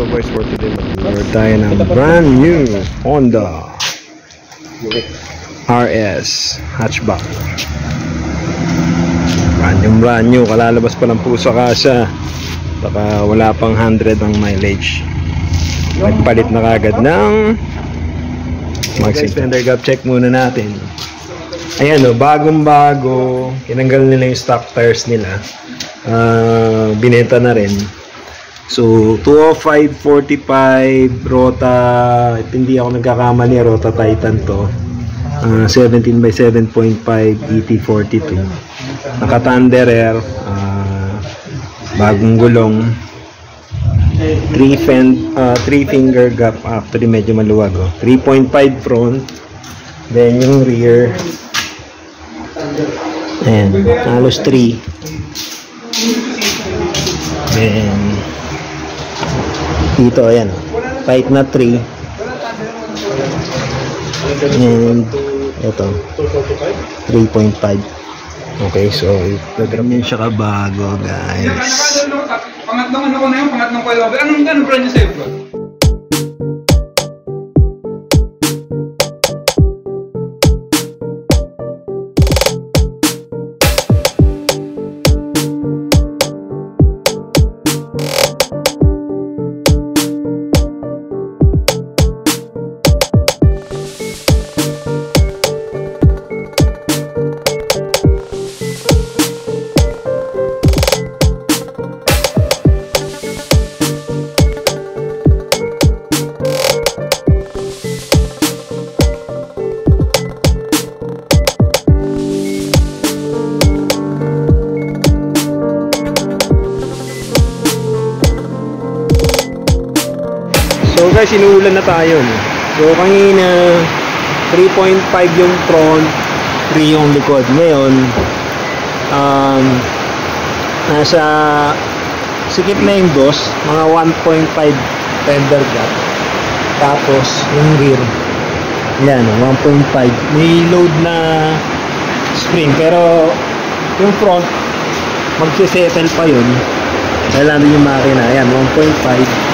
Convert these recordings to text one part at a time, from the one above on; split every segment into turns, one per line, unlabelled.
So guys, for today mag-order tayo ng brand new Honda RS hatchback. Brand new, kalalabas pa ng puso kasa, baka wala pang 100 ang mileage. Nagpalit na kagad ng mag-fender gap check muna natin. Ayan o, bagong bago, tinanggal nila yung stock tires nila, binenta na rin. So 205/45 Rota, hindi ako nagkakamali, Rota Titan to, 17x7.5 ET42, naka Thunder Air, bagong gulong, 3 finger gap, actually medyo maluwag, 3.5 front, then yung rear, ayan, halos 3, then dito ayan, tight na 3, and ito 3.5. okay, so ganyan siya kabago guys.
Pangatlong ano ko na yun, pangatlong coilover. Anong brand niya sa'yo bro?
So guys, inuulan na tayo, no? So kanina 3.5 yung front, 3 yung likod. Ngayon nasa sikip na yung dos, mga 1.5 fender gap. Tapos yung rear, yan, 1.5. May load na spring, pero yung front magsisettle pa yun. Kailangan yung makina, yan, 1.5.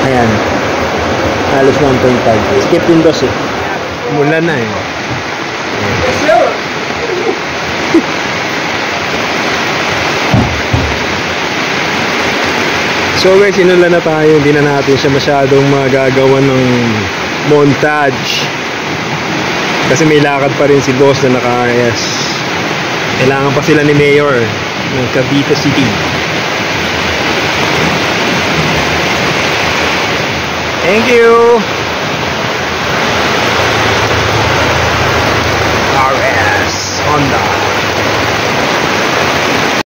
Ayan, halos 1.5. Skip yung dos eh. Mula na eh. So guys, inulan na tayo. Hindi na natin siya masyadong magagawa ng montage, kasi may lakad pa rin si boss na naka-RS. Kailangan pa sila ni Mayor ng Cavite City. Thank you. RS Honda.